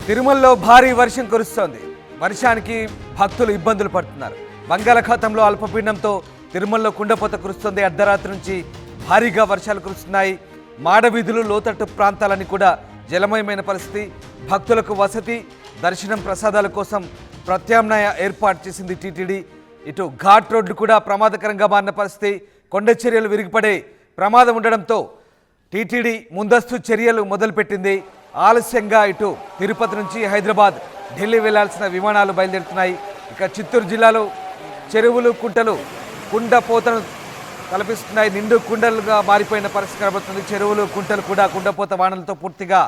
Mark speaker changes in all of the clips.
Speaker 1: తిరుమలలో భారీ వర్షం కురుస్తోంది. వర్షానికి భక్తులు ఇబ్బందులు పడుతున్నారు. బంగాళాఖాతంలో అల్పపీడనంతో తిరుమలలో కుండపోత కురుస్తోంది. అర్ధరాత్రి నుంచి భారీగా వర్షాలు కురుస్తున్నాయి. మాడవీధులు లోతట్టు ప్రాంతాలని కూడా జలమయమైన పరిస్థితి. భక్తులకు వసతి, దర్శనం, ప్రసాదాల కోసం ప్రత్యామ్నాయ ఏర్పాటు చేసింది టీటీడీ. ఇటు ఘాట్ రోడ్లు కూడా ప్రమాదకరంగా మారిన పరిస్థితి. కొండ చర్యలు విరిగిపడే ప్రమాదం ఉండడంతో టీటీడీ ముందస్తు చర్యలు మొదలుపెట్టింది. ఆలస్యంగా ఇటు తిరుపతి నుంచి హైదరాబాద్, ఢిల్లీ వెళ్లాల్సిన విమానాలు బయలుదేరుతున్నాయి. ఇక చిత్తూరు జిల్లాలో చెరువులు, కుంటలు కుండపోతను తలపిస్తున్నాయి. నిండు కుండలుగా మారిపోయిన పరిస్థితి కనబడుతుంది. చెరువులు, కుంటలు కూడా కుండపోత వానలతో పూర్తిగా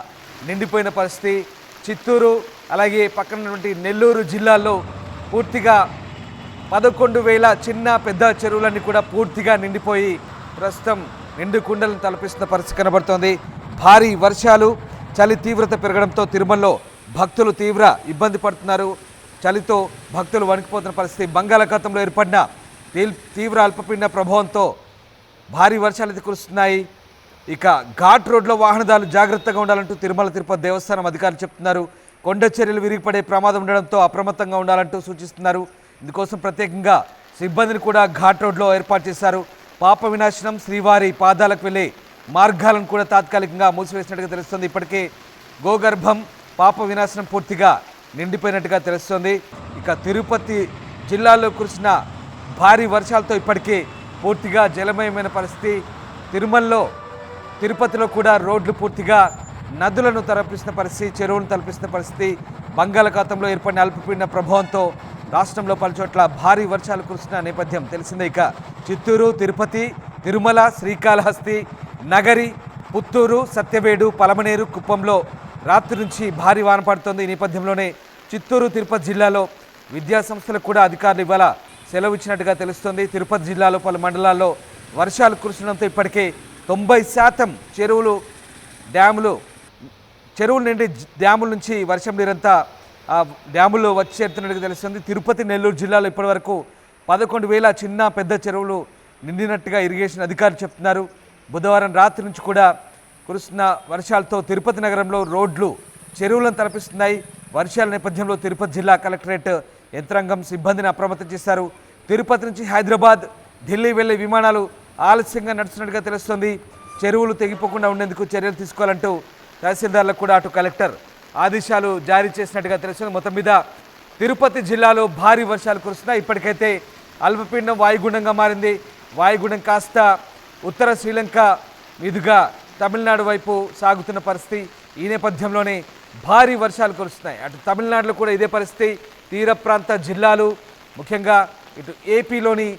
Speaker 1: నిండిపోయిన పరిస్థితి. చిత్తూరు అలాగే పక్కనటువంటి నెల్లూరు జిల్లాల్లో పూర్తిగా 11,000 చిన్న పెద్ద చెరువులన్నీ కూడా పూర్తిగా నిండిపోయి ప్రస్తుతం నిండు కుండలను తలపిస్తున్న పరిస్థితి కనబడుతోంది. భారీ వర్షాలు, చలి తీవ్రత పెరగడంతో తిరుమలలో భక్తులు తీవ్ర ఇబ్బంది పడుతున్నారు. చలితో భక్తులు వణికిపోతున్న పరిస్థితి. బంగాళాఖాతంలో ఏర్పడిన తీవ్ర అల్పపీడన ప్రభావంతో భారీ వర్షాలు కురుస్తున్నాయి. ఇక ఘాట్ రోడ్లో వాహనదారులు జాగ్రత్తగా ఉండాలంటూ తిరుమల తిరుపతి దేవస్థానం అధికారులు చెప్తున్నారు. కొండ చర్యలు విరిగిపడే ప్రమాదం ఉండడంతో అప్రమత్తంగా ఉండాలంటూ సూచిస్తున్నారు. ఇందుకోసం ప్రత్యేకంగా సిబ్బందిని కూడా ఘాట్ రోడ్లో ఏర్పాటు చేశారు. పాప వినాశనం, శ్రీవారి పాదాలకు వెళ్ళే మార్గాలను కూడా తాత్కాలికంగా మూసివేసినట్టుగా తెలుస్తుంది. ఇప్పటికే గోగర్భం, పాప వినాశనం పూర్తిగా నిండిపోయినట్టుగా తెలుస్తుంది. ఇక తిరుపతి జిల్లాలో కురిసిన భారీ వర్షాలతో ఇప్పటికే పూర్తిగా జలమయమైన పరిస్థితి. తిరుపతిలో కూడా రోడ్లు పూర్తిగా నదులను తలపిస్తున్న పరిస్థితి, చెరువులను తలపిస్తున్న పరిస్థితి. బంగాళాఖాతంలో ఏర్పడిన అల్పపీడన ప్రభావంతో రాష్ట్రంలో పలుచోట్ల భారీ వర్షాలు కురుస్తున్న నేపథ్యం తెలిసిందే. ఇక చిత్తూరు, తిరుపతి, తిరుమల, శ్రీకాళహస్తి, నగరి, పుత్తూరు, సత్యవేడు, పలమనేరు, కుప్పంలో రాత్రి నుంచి భారీ వాన పడుతోంది. ఈ నేపథ్యంలోనే చిత్తూరు, తిరుపతి జిల్లాలో విద్యాసంస్థలకు కూడా అధికారులు ఇవాళ సెలవు ఇచ్చినట్టుగా తెలుస్తోంది. తిరుపతి జిల్లాలో పలు మండలాల్లో వర్షాలు కురుస్తుండడంతో ఇప్పటికే 90% చెరువులు నిండి డ్యాముల నుంచి వర్షం నీరంతా డ్యాముల్లో వచ్చి చేరుతున్నట్టుగా తెలుస్తుంది. తిరుపతి, నెల్లూరు జిల్లాలో ఇప్పటివరకు 11,000 చిన్న పెద్ద చెరువులు నిండినట్టుగా ఇరిగేషన్ అధికారులు చెప్తున్నారు. బుధవారం రాత్రి నుంచి కూడా కురుస్తున్న వర్షాలతో తిరుపతి నగరంలో రోడ్లు చెరువులను తలపిస్తున్నాయి. వర్షాల నేపథ్యంలో తిరుపతి జిల్లా కలెక్టరేట్ యంత్రాంగం సిబ్బందిని అప్రమత్తం చేశారు. తిరుపతి నుంచి హైదరాబాద్, ఢిల్లీ వెళ్లే విమానాలు ఆలస్యంగా నడుస్తున్నట్టుగా తెలుస్తుంది. చెరువులు తెగిపోకుండా ఉండేందుకు చర్యలు తీసుకోవాలంటూ తహసీల్దార్లకు కూడా అటు కలెక్టర్ ఆదేశాలు జారీ చేసినట్టుగా తెలుస్తుంది. మొత్తం మీద తిరుపతి జిల్లాలో భారీ వర్షాలు కురుస్తున్నాయి. ఇప్పటికైతే అల్పపీడనం వాయుగుండంగా మారింది. వాయుగుండం కాస్త ఉత్తర శ్రీలంక మీదుగా తమిళనాడు వైపు సాగుతున్న పరిస్థితి. ఈ నేపథ్యంలోనే భారీ వర్షాలు కురుస్తున్నాయి. అటు తమిళనాడులో కూడా ఇదే పరిస్థితి. తీర ప్రాంత జిల్లాలు, ముఖ్యంగా ఇటు ఏపీలోని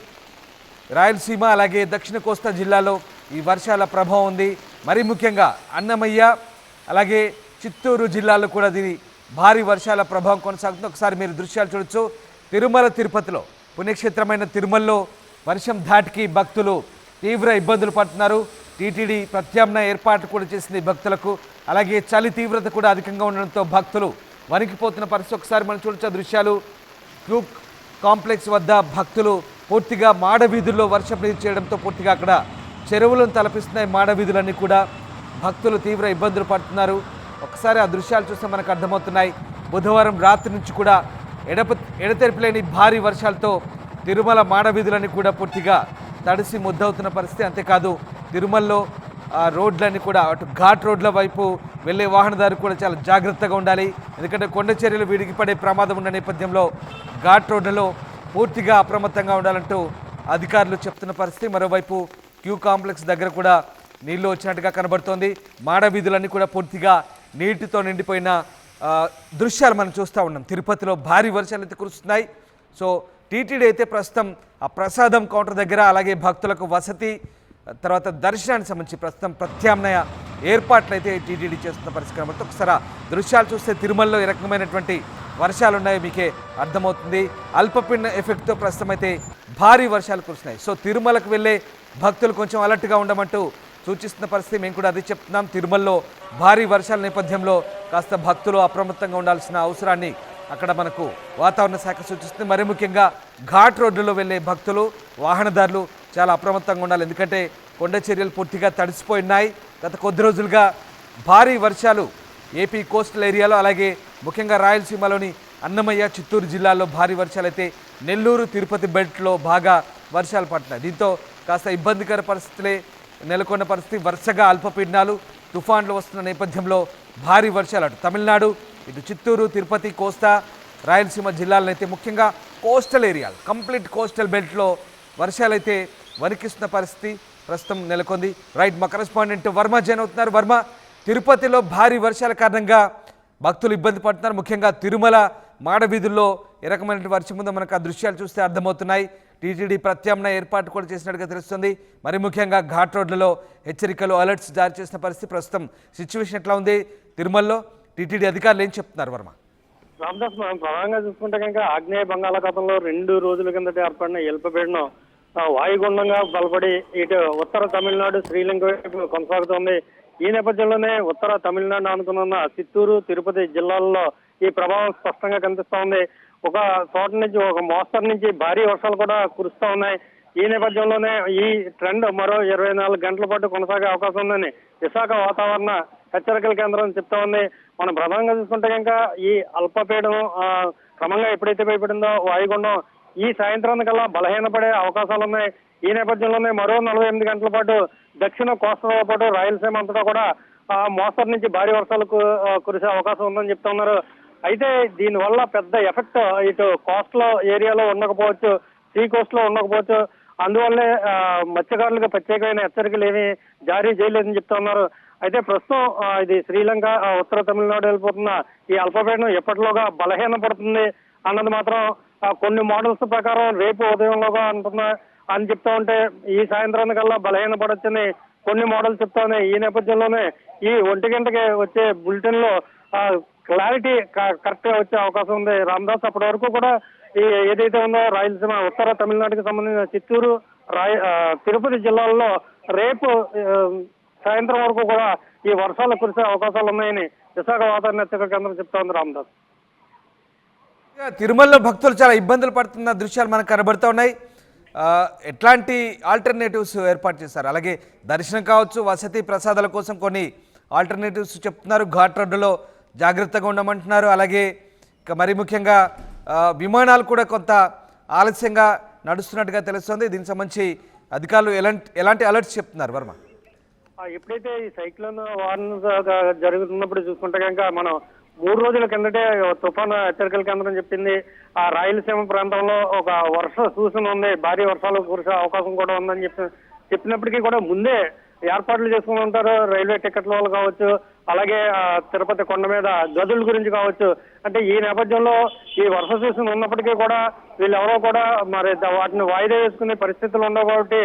Speaker 1: రాయలసీమ అలాగే దక్షిణ కోస్తా జిల్లాలో ఈ వర్షాల ప్రభావం ఉంది. మరీ ముఖ్యంగా అన్నమయ్య అలాగే చిత్తూరు జిల్లాలో కూడా దీని భారీ వర్షాల ప్రభావం కొనసాగుతుంది. ఒకసారి మీరు దృశ్యాలు చూడొచ్చు. తిరుమల, తిరుపతిలో పుణ్యక్షేత్రమైన తిరుమలలో వర్షం ధాటికి భక్తులు తీవ్ర ఇబ్బందులు పడుతున్నారు. టీటీడీ ప్రత్యామ్నాయ ఏర్పాట్లు కూడా చేసింది భక్తులకు. అలాగే చలి తీవ్రత కూడా అధికంగా ఉండడంతో భక్తులు వణికిపోతున్న పరిస్థితి. ఒకసారి మనం చూడొచ్చు దృశ్యాలు. క్యూ కాంప్లెక్స్ వద్ద భక్తులు పూర్తిగా మాడవీధుల్లో వర్షం నీరు చేయడంతో పూర్తిగా అక్కడ చెరువులను తలపిస్తున్నాయి. మాడవీధులన్నీ కూడా భక్తులు తీవ్ర ఇబ్బందులు పడుతున్నారు. ఒకసారి ఆ దృశ్యాలు చూస్తే మనకు అర్థమవుతున్నాయి. బుధవారం రాత్రి నుంచి కూడా ఎడతెరిపిలేని భారీ వర్షాలతో తిరుమల మాడవీధులన్నీ కూడా పూర్తిగా తడిసి ముద్దవుతున్న పరిస్థితి. అంతేకాదు తిరుమలలో రోడ్లన్నీ కూడా అటు ఘాట్ రోడ్ల వైపు వెళ్ళే వాహనదారు కూడా చాలా జాగ్రత్తగా ఉండాలి. ఎందుకంటే కొండ చర్యలు విడిగిపడే ప్రమాదం ఉన్న నేపథ్యంలో ఘాట్ రోడ్లలో పూర్తిగా అప్రమత్తంగా ఉండాలంటూ అధికారులు చెప్తున్న పరిస్థితి. మరోవైపు క్యూ కాంప్లెక్స్ దగ్గర కూడా నీళ్లు వచ్చినట్టుగా కనబడుతోంది. మాడవీధులన్నీ కూడా పూర్తిగా నీటితో నిండిపోయిన దృశ్యాలు మనం చూస్తూ ఉన్నాం. తిరుపతిలో భారీ వర్షాలు అయితే కురుస్తున్నాయి. సో టీటీడీ అయితే ప్రస్తుతం ఆ ప్రసాదం కౌంటర్ దగ్గర అలాగే భక్తులకు వసతి, తర్వాత దర్శనానికి సంబంధించి ప్రస్తుతం ప్రత్యామ్నాయ ఏర్పాట్లు అయితే టీటీడీ చేస్తున్న పరిస్థితి కనబడుతుంది. ఒకసారి దృశ్యాలు చూస్తే తిరుమలలో ఏ రకమైనటువంటి వర్షాలు ఉన్నాయో మీకే అర్థమవుతుంది. అల్పపీడన ఎఫెక్ట్తో ప్రస్తుతం అయితే భారీ వర్షాలు కురుస్తున్నాయి. సో తిరుమలకు వెళ్ళే భక్తులు కొంచెం అలర్ట్గా ఉండమంటూ సూచిస్తున్న పరిస్థితి. మేము కూడా అది చెప్తున్నాం. తిరుమలలో భారీ వర్షాల నేపథ్యంలో కాస్త భక్తులు అప్రమత్తంగా ఉండాల్సిన అవసరాన్ని అక్కడ మనకు వాతావరణ శాఖ సూచిస్తుంది. మరి ముఖ్యంగా ఘాట్ రోడ్లలో వెళ్ళే భక్తులు, వాహనదారులు చాలా అప్రమత్తంగా ఉండాలి. ఎందుకంటే కొండ చర్యలు పూర్తిగా తడిసిపోయినాయి. గత కొద్ది రోజులుగా భారీ వర్షాలు ఏపీ కోస్టల్ ఏరియాలో అలాగే ముఖ్యంగా రాయలసీమలోని అన్నమయ్య చిత్తూరు జిల్లాల్లో భారీ వర్షాలైతే నెల్లూరు తిరుపతి బెల్ట్లో బాగా వర్షాలు పడుతున్నాయి. దీంతో కాస్త ఇబ్బందికర పరిస్థితులే నెలకొన్న పరిస్థితి. వరుసగా అల్పపీడనాలు తుఫాన్లు వస్తున్న నేపథ్యంలో భారీ వర్షాలు అటు తమిళనాడు ఇటు చిత్తూరు తిరుపతి కోస్తా రాయలసీమ జిల్లాలనైతే ముఖ్యంగా కోస్టల్ ఏరియాలు కంప్లీట్ కోస్టల్ బెల్ట్లో వర్షాలైతే వణికిస్తున్న పరిస్థితి ప్రస్తుతం నెలకొంది. రైట్, మా కరెస్పాండెంట్ వర్మ జాయిన్ అవుతున్నారు. వర్మ, తిరుపతిలో భారీ వర్షాల కారణంగా భక్తులు ఇబ్బంది పడుతున్నారు. ముఖ్యంగా తిరుమల మాడవీధుల్లో ఏ రకమైన వర్షం ఉందో మనకు ఆ దృశ్యాలు చూస్తే అర్థమవుతున్నాయి. టీటీడీ ప్రత్యామ్నాయ ఏర్పాటు కూడా చేసినట్టుగా తెలుస్తుంది. మరి ముఖ్యంగా ఘాట్ రోడ్లలో హెచ్చరికలు అలర్ట్స్ జారీ చేసిన పరిస్థితి. ప్రస్తుతం సిచ్యువేషన్ ఎట్లా ఉంది తిరుమలలో? టీటీడీ అధికారులు ఏం చెప్తున్నారు వర్మ?
Speaker 2: రామదాస్, మనం ప్రధానంగా చూసుకుంటే కనుక ఆగ్నేయ బంగాళాఖాతంలో 2 రోజుల కిందట ఏర్పడిన అల్పపీడనం వాయుగుండంగా బలపడి ఇటు ఉత్తర తమిళనాడు శ్రీలంక వైపు కొనసాగుతోంది. ఈ నేపథ్యంలోనే ఉత్తర తమిళనాడు ఆనుకున్న చిత్తూరు తిరుపతి జిల్లాల్లో ఈ ప్రభావం స్పష్టంగా కనిపిస్తోంది. ఒక చోట నుంచి ఒక మోస్తరు నుంచి భారీ వర్షాలు కూడా కురుస్తా ఉన్నాయి. ఈ నేపథ్యంలోనే ఈ ట్రెండ్ మరో 24 గంటల పాటు కొనసాగే అవకాశం ఉందని విశాఖ వాతావరణ హెచ్చరికల కేంద్రం చెప్తా ఉంది. మనం ప్రధానంగా చూసుకుంటే కనుక ఈ అల్పపీడనం క్రమంగా ఎప్పుడైతే భయపడిందో వాయుగుండం ఈ సాయంత్రానికల్లా బలహీనపడే అవకాశాలు ఉన్నాయి. ఈ నేపథ్యంలోనే మరో 48 గంటల పాటు దక్షిణ కోస్తాతో పాటు రాయలసీమ అంతటా కూడా మోస్తరు నుంచి భారీ వర్షాలు కురిసే అవకాశం ఉందని చెప్తా ఉన్నారు. అయితే దీనివల్ల పెద్ద ఎఫెక్ట్ ఇటు కోస్టల్ ఏరియాలో ఉండకపోవచ్చు, సీ కోస్ట్ లో ఉండకపోవచ్చు. అందువల్లే మత్స్యకారులకు ప్రత్యేకమైన హెచ్చరికలు ఏమీ జారీ చేయలేదని చెప్తా ఉన్నారు. అయితే ప్రస్తుతం ఇది శ్రీలంక ఉత్తర తమిళనాడు వెళ్ళిపోతున్న ఈ అల్పపీడనం ఎప్పటిలోగా బలహీనపడుతుంది అన్నది మాత్రం కొన్ని మోడల్స్ ప్రకారం రేపు ఉదయంలోగా అని చెప్తా ఉంటే ఈ సాయంత్రానికల్లా బలహీనపడొచ్చని కొన్ని మోడల్స్ చెప్తా ఉన్నాయి. ఈ నేపథ్యంలోనే ఈ 1 గంటకి వచ్చే బులెటిన్ లో క్లారిటీ కరెక్ట్ గా వచ్చే అవకాశం ఉంది. రామదాస్, అప్పటి వరకు కూడా ఈ ఏదైతే ఉందో రాయలసీమ ఉత్తర తమిళనాడుకి సంబంధించిన చిత్తూరు తిరుపతి జిల్లాల్లో రేపు సాయంత్రం వరకు కూడా ఈ వర్షాలు కురిసే అవకాశాలు ఉన్నాయని విశాఖ వాతావరణ హెచ్చరికల కేంద్రం చెప్తా ఉంది. రామదాస్,
Speaker 1: తిరుమలలో భక్తులు చాలా ఇబ్బందులు పడుతున్న దృశ్యాలు మనకు కనబడుతూ ఉన్నాయి. ఎట్లాంటి ఆల్టర్నేటివ్స్ ఏర్పాటు చేస్తారు? అలాగే దర్శనం కావచ్చు, వసతి ప్రసాదాల కోసం కొన్ని ఆల్టర్నేటివ్స్ చెప్తున్నారు. ఘాట్ రోడ్డులో జాగ్రత్తగా ఉండమంటున్నారు. అలాగే ఇక మరీ ముఖ్యంగా విమానాలు కూడా కొంత ఆలస్యంగా నడుస్తున్నట్టుగా తెలుస్తుంది. దీనికి సంబంధించి అధికారులు ఎలాంటి అలర్ట్స్ చెప్తున్నారు వర్మ?
Speaker 2: ఎప్పుడైతే ఈ సైక్లోన్ వార్న్ జరుగుతున్నప్పుడు చూసుకుంటే కనుక మనం 3 రోజుల కిందటే తుఫాను హెచ్చరికల కేంద్రం చెప్పింది ఆ రాయలసీమ ప్రాంతంలో ఒక వర్ష సూచన ఉంది, భారీ వర్షాలు కురిసే అవకాశం కూడా ఉందని చెప్పినప్పటికీ కూడా ముందే ఏర్పాట్లు చేసుకుని ఉంటారు. రైల్వే టికెట్ల వాళ్ళు కావచ్చు, అలాగే తిరుపతి కొండ మీద గదుల గురించి కావచ్చు. అంటే ఈ నేపథ్యంలో ఈ వర్ష సూచన ఉన్నప్పటికీ కూడా వీళ్ళెవరో కూడా మరి వాటిని వాయిదా వేసుకునే పరిస్థితులు ఉండవు. కాబట్టి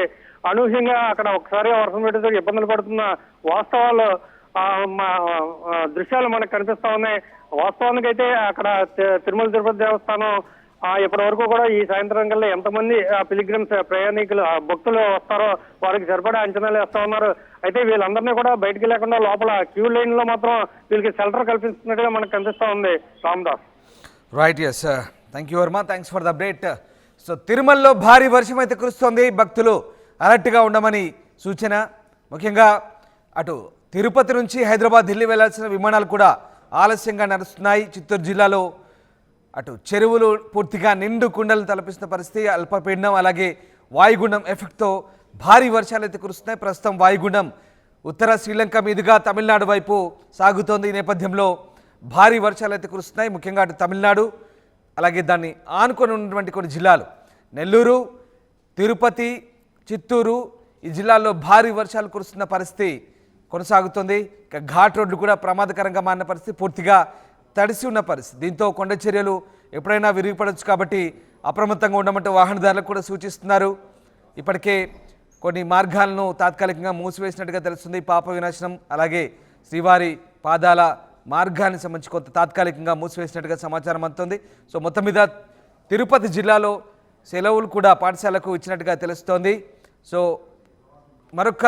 Speaker 2: అనూహ్యంగా అక్కడ ఒకసారి వర్షం పెడితే ఇబ్బందులు పడుతున్న వాస్తవాలు దృశ్యాలు మనకు కనిపిస్తా ఉన్నాయి. వాస్తవానికి అయితే అక్కడ తిరుమల తిరుపతి దేవస్థానం ఇప్పటి వరకు కూడా ఈ సాయంత్రం కల్లా ఎంతమంది పిలిగ్రిమ్స్ ప్రయాణికులు భక్తులు వస్తారో వారికి సరిపడా అంచనాలు వేస్తా ఉన్నారు. అయితే వీళ్ళందరినీ కూడా బయటికి లేకుండా లోపల క్యూ లైన్ లో మాత్రం వీళ్ళకి షెల్టర్ కల్పిస్తున్నట్టుగా మనకు కనిపిస్తా ఉంది. Ramadas,
Speaker 1: right, yes, thank you Varma, thanks for the update. So తిరుమలలో భారీ వర్షం అయితే కురుస్తోంది. భక్తులు అలర్ట్గా ఉండమని సూచన. ముఖ్యంగా అటు తిరుపతి నుంచి హైదరాబాద్, ఢిల్లీ వెళ్లాల్సిన విమానాలు కూడా ఆలస్యంగా నడుస్తున్నాయి. చిత్తూరు జిల్లాలో అటు చెరువులు పూర్తిగా నిండు కుండలు తలపిస్తున్న పరిస్థితి. అల్పపీడనం అలాగే వాయుగుండం ఎఫెక్ట్తో భారీ వర్షాలు అయితే కురుస్తున్నాయి. ప్రస్తుతం వాయుగుండం ఉత్తర శ్రీలంక మీదుగా తమిళనాడు వైపు సాగుతోంది. ఈ నేపథ్యంలో భారీ వర్షాలు అయితే కురుస్తున్నాయి. ముఖ్యంగా అటు తమిళనాడు అలాగే దాన్ని ఆనుకొని ఉన్నటువంటి కొన్ని జిల్లాలు నెల్లూరు, తిరుపతి, చిత్తూరు ఈ జిల్లాల్లో భారీ వర్షాలు కురుస్తున్న పరిస్థితి కొనసాగుతుంది. ఇక ఘాట్ రోడ్లు కూడా ప్రమాదకరంగా మారిన పరిస్థితి, పూర్తిగా తడిసి ఉన్న పరిస్థితి. దీంతో కొండ చర్యలు ఎప్పుడైనా విరిగిపడవచ్చు కాబట్టి అప్రమత్తంగా ఉండమంటూ వాహనదారులకు కూడా సూచిస్తున్నారు. ఇప్పటికే కొన్ని మార్గాలను తాత్కాలికంగా మూసివేసినట్టుగా తెలుస్తుంది. పాప వినాశనం అలాగే శ్రీవారి పాదాల మార్గానికి సంబంధించి కొంత తాత్కాలికంగా మూసివేసినట్టుగా సమాచారం అందుతుంది. సో మొత్తం మీద తిరుపతి జిల్లాలో సెలవులు కూడా పాఠశాలకు ఇచ్చినట్టుగా తెలుస్తోంది. సో మరొక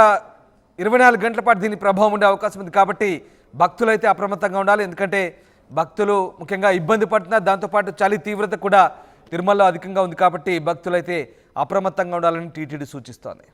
Speaker 1: 24 గంటల పాటు దీని ప్రభావం ఉండే అవకాశం ఉంది. కాబట్టి భక్తులు అయితే అప్రమత్తంగా ఉండాలి. ఎందుకంటే భక్తులు ముఖ్యంగా ఇబ్బంది పడుతున్నారు. దాంతోపాటు చలి తీవ్రత కూడా తిరుమలలో అధికంగా ఉంది. కాబట్టి భక్తులైతే అప్రమత్తంగా ఉండాలని టీటీడీ సూచిస్తోంది.